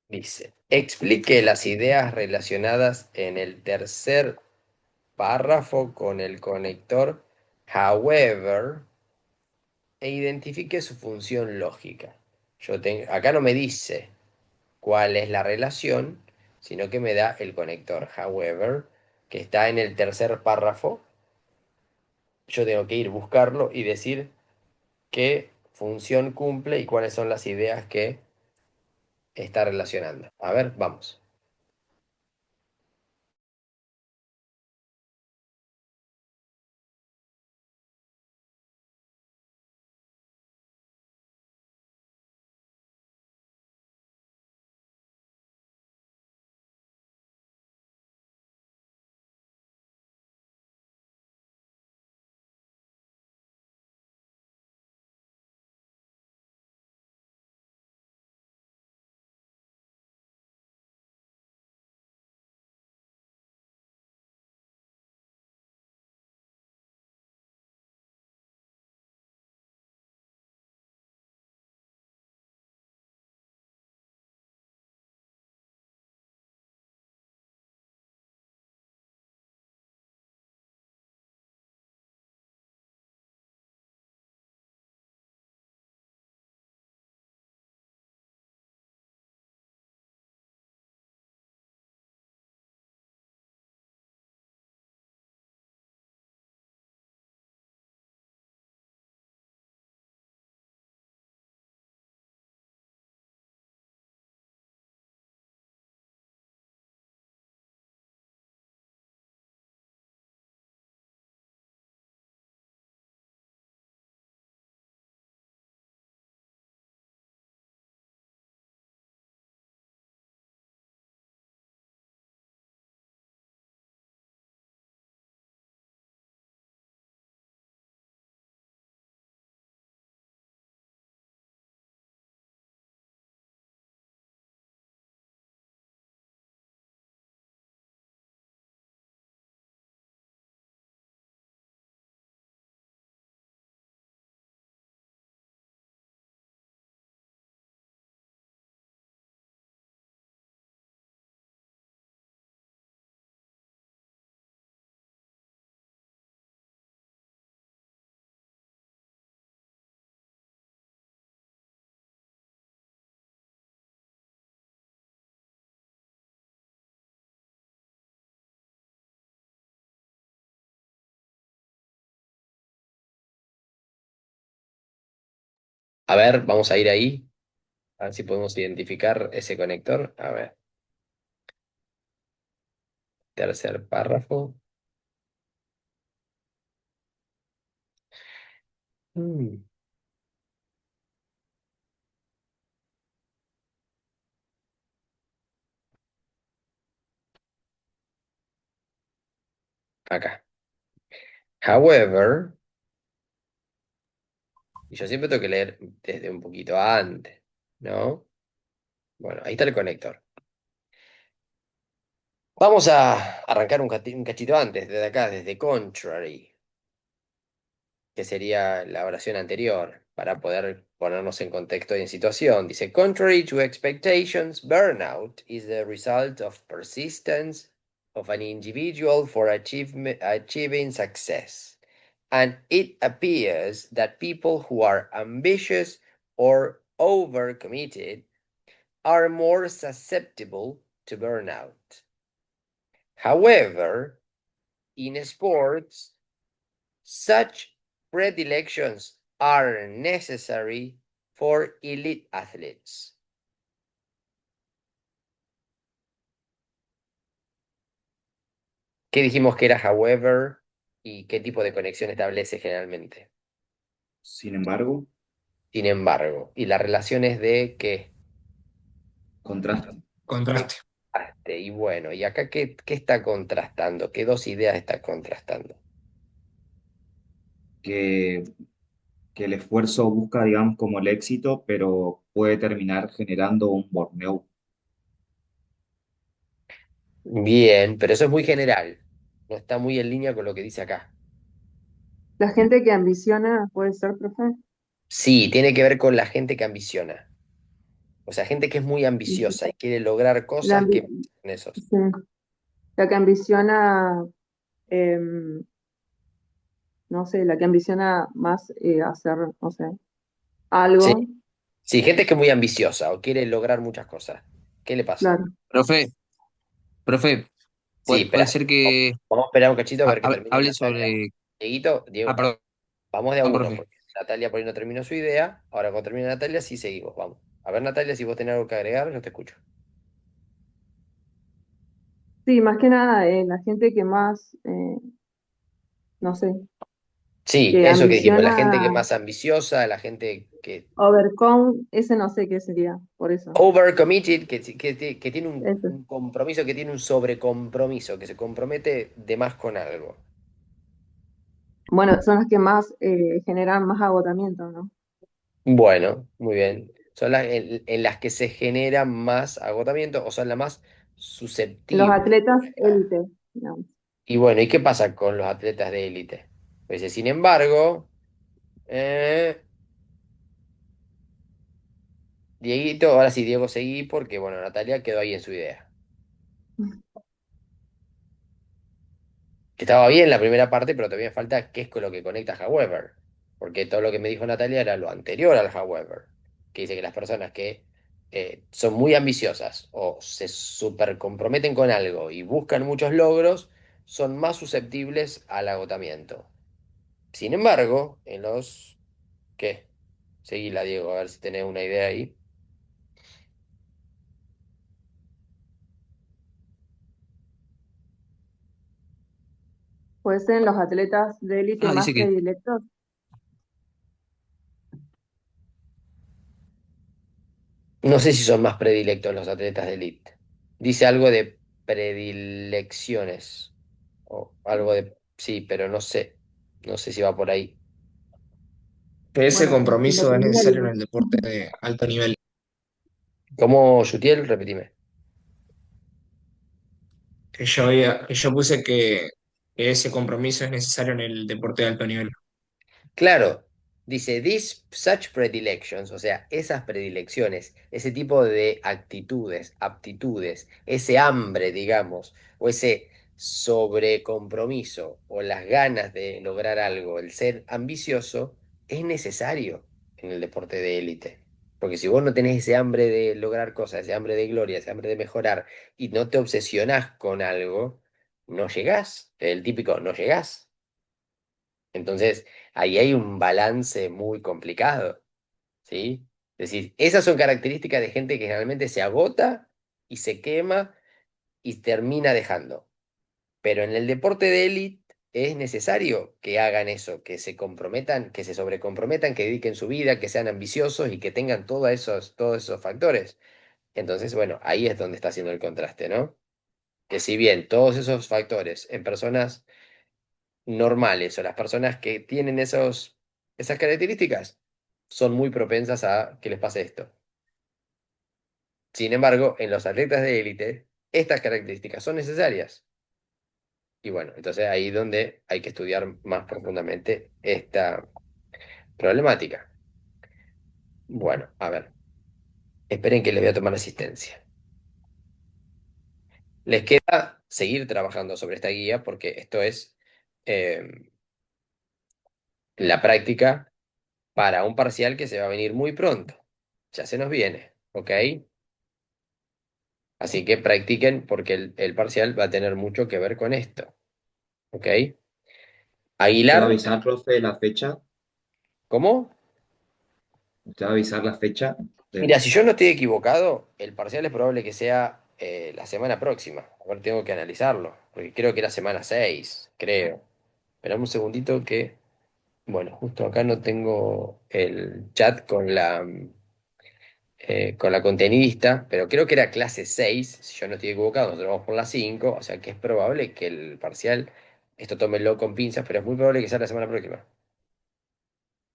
Dice, explique las ideas relacionadas en el tercer párrafo con el conector however e identifique su función lógica. Acá no me dice cuál es la relación, sino que me da el conector however, que está en el tercer párrafo. Yo tengo que ir buscarlo y decir qué función cumple y cuáles son las ideas que está relacionando. A ver, vamos. A ver, vamos a ir ahí, a ver si podemos identificar ese conector. A ver, tercer párrafo. Mm, acá. However, y yo siempre tengo que leer desde un poquito antes, ¿no? Bueno, ahí está el conector. Vamos a arrancar un cachito antes, desde acá, desde contrary, que sería la oración anterior, para poder ponernos en contexto y en situación. Dice, contrary to expectations, burnout is the result of persistence of an individual for achieving success. And it appears that people who are ambitious or overcommitted are more susceptible to burnout. However, in sports, such predilections are necessary for elite athletes. ¿Qué dijimos que era however y qué tipo de conexión establece generalmente? Sin embargo, Sin embargo, y la relación es de qué. contrastan Contraste. Y bueno, ¿y acá qué está contrastando? ¿Qué dos ideas está contrastando? que, que el esfuerzo busca, digamos, como el éxito, pero puede terminar generando un burnout. Bien, pero eso es muy general. No está muy en línea con lo que dice acá. La gente que ambiciona puede ser, profe. Sí, tiene que ver con la gente que ambiciona. O sea, gente que es muy Ujú. ambiciosa y quiere lograr La, cosas que ambi- en esos. sí. La que ambiciona, em, no sé, la que ambiciona más hacer, no sé, Sí, algo, sí, gente que es muy ambiciosa o quiere lograr muchas cosas. ¿Qué le pasa? claro. Profe, Sí, puede espera. ser que Vamos a esperar un cachito a ver que termine hable Natalia. sobre... Dieguito, Ah, Diego, perdón, vamos de a uno, profe. porque Natalia por ahí no terminó su idea. Ahora cuando termine Natalia, sí seguimos. Vamos. A ver, Natalia, si vos tenés algo que agregar, yo te escucho. Sí, más que nada, la gente que más, no sé, Sí, que eso que dijimos, la ambiciona gente que es más ambiciosa, la gente que overcome, ese no sé qué sería, por eso. overcommitted, que tiene Ese. un compromiso, que tiene un sobrecompromiso, que se compromete de más con algo. Bueno, son las que más generan más agotamiento, ¿no? Bueno, muy bien. Son las en las que se genera más agotamiento o son las más Los susceptibles. atletas élite, digamos. Y bueno, ¿y qué pasa con los atletas de élite? Pues, sin embargo, eh, Dieguito, ahora sí, Diego seguí porque, bueno, Natalia quedó ahí en su idea. Que estaba bien la primera parte, pero todavía falta qué es con lo que conecta however. Porque todo lo que me dijo Natalia era lo anterior al however. Que dice que las personas que son muy ambiciosas o se super comprometen con algo y buscan muchos logros, son más susceptibles al agotamiento. Sin embargo, en los... ¿Qué? Seguila, Diego, a ver si tenés una idea ahí. Puede ser en los atletas de élite Ah, más dice que predilectos. No sé si son más predilectos los atletas de élite. Dice algo de predilecciones. O algo de... Sí, pero no sé. No sé si va por ahí. Que ese Bueno, y lo compromiso es termina necesario en el- el deporte de alto nivel. ¿Cómo, Yutiel? Repetime. Que yo puse que ese compromiso es necesario en el deporte de alto nivel. Claro, dice, these such predilections, o sea, esas predilecciones, ese tipo de actitudes, aptitudes, ese hambre, digamos, o ese sobrecompromiso, o las ganas de lograr algo, el ser ambicioso, es necesario en el deporte de élite. Porque si vos no tenés ese hambre de lograr cosas, ese hambre de gloria, ese hambre de mejorar, y no te obsesionás con algo, no llegás. El típico, no llegás. Entonces, ahí hay un balance muy complicado, ¿sí? Es decir, esas son características de gente que generalmente se agota y se quema y termina dejando. Pero en el deporte de élite es necesario que hagan eso, que se comprometan, que se sobrecomprometan, que dediquen su vida, que sean ambiciosos y que tengan todos esos factores. Entonces, bueno, ahí es donde está haciendo el contraste, ¿no? Que si bien todos esos factores en personas normales o las personas que tienen esas características son muy propensas a que les pase esto. Sin embargo, en los atletas de élite, estas características son necesarias. Y bueno, entonces ahí es donde hay que estudiar más profundamente esta problemática. Bueno, a ver, esperen que les voy a tomar asistencia. Les queda seguir trabajando sobre esta guía porque esto es eh, la práctica para un parcial que se va a venir muy pronto. Ya se nos viene, ¿ok? Así que practiquen porque el parcial va a tener mucho que ver con esto, ¿ok? ¿Te va a Aguilar, avisar, profe, la fecha? ¿cómo? ¿Te va a avisar la fecha Mira, del... si yo no estoy equivocado, el parcial es probable que sea la semana próxima. A ver, tengo que analizarlo, porque creo que era semana 6, creo. Esperame un segundito que, bueno, justo acá no tengo el chat con la contenidista, pero creo que era clase 6, si yo no estoy equivocado, nosotros vamos por la 5, o sea que es probable que el parcial, esto tómenlo con pinzas, pero es muy probable que sea la semana próxima.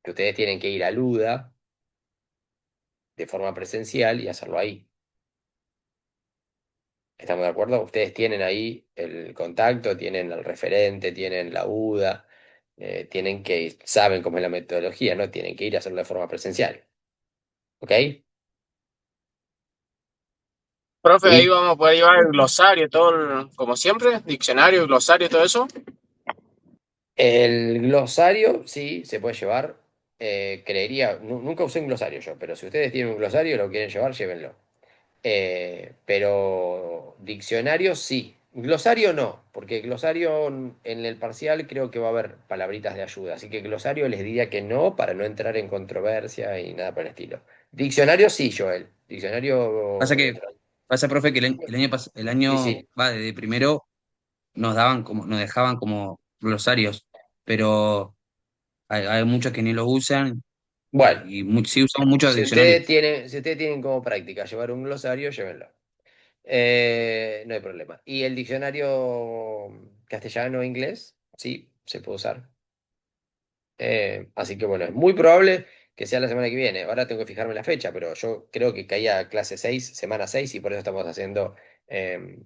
Que ustedes tienen que ir a Luda de forma presencial y hacerlo ahí. ¿Estamos de acuerdo? Ustedes tienen ahí el contacto, tienen el referente, tienen la UDA, saben cómo es la metodología, ¿no? Tienen que ir a hacerlo de forma presencial. ¿Ok? Profe, ahí Sí. vamos a poder llevar el glosario, todo, como siempre, diccionario, glosario, todo eso. El glosario, sí, se puede llevar. Creería, nunca usé un glosario yo, pero si ustedes tienen un glosario y lo quieren llevar, llévenlo. Pero diccionario sí. Glosario no, porque glosario en el parcial creo que va a haber palabritas de ayuda. Así que glosario les diría que no para no entrar en controversia y nada por el estilo. Diccionario sí, Joel. Pasa Diccionario lo que, pasa, profe, que el sí, año sí. va desde primero nos dejaban como glosarios, pero hay muchos que ni lo usan Bueno, y sí usamos muchos diccionarios. si ustedes tienen como práctica llevar un glosario, llévenlo. No hay problema. ¿Y el diccionario castellano-inglés? Sí, se puede usar. Así que bueno, es muy probable que sea la semana que viene. Ahora tengo que fijarme en la fecha, pero yo creo que caía clase 6 semana 6 y por eso estamos haciendo el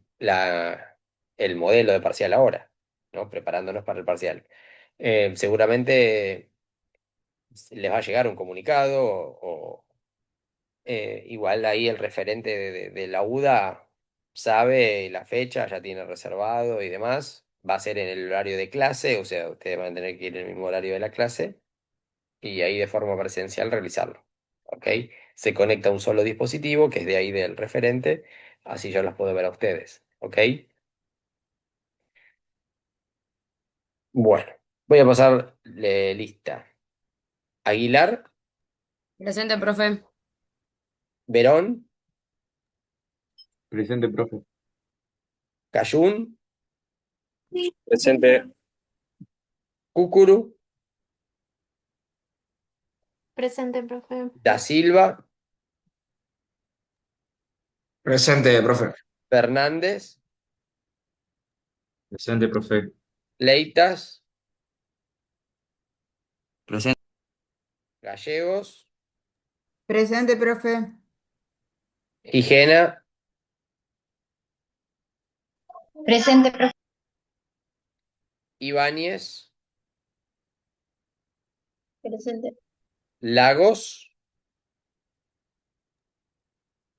modelo de parcial ahora, ¿no? Preparándonos para el parcial. Seguramente les va a llegar un comunicado igual ahí el referente de la UDA sabe la fecha, ya tiene reservado y demás. Va a ser en el horario de clase, o sea, ustedes van a tener que ir en el mismo horario de la clase y ahí de forma presencial realizarlo. ¿Ok? Se conecta a un solo dispositivo, que es de ahí del referente, así yo los puedo ver a ustedes. ¿Ok? Bueno, voy a pasar lista. Aguilar, Presente, profe. Verón, Presente, profe. Cayún, Presente. Cúcuru, Presente, profe. Da Silva, Presente, profe. Fernández, Presente, profe. Leitas, Presente. Gallegos, Presente, profe. Gijena, Presente, profe. Ibáñez, Presente. Lagos,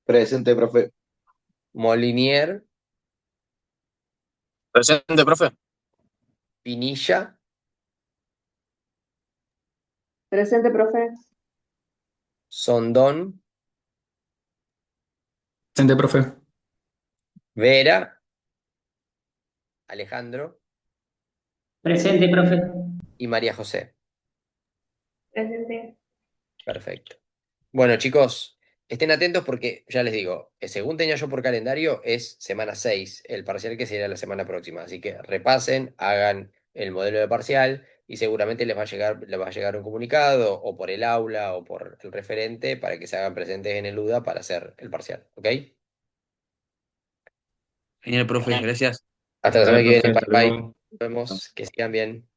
Presente, profe. Molinier, Presente, profe. Pinilla, Presente, profe. Sondón, Presente, profe. Vera, Alejandro Presente, profe. y María José. Presente. Perfecto. Bueno, chicos, estén atentos porque ya les digo, según tenía yo por calendario, es semana 6 el parcial que sería la semana próxima. Así que repasen, hagan el modelo de parcial y seguramente les va a llegar un comunicado o por el aula o por el referente para que se hagan presentes en el UDA para hacer el parcial. ¿Ok? Genial, profe, gracias. Hasta la Dale, semana que profe, viene. hasta Bye bye. luego. Nos vemos. Que sigan bien.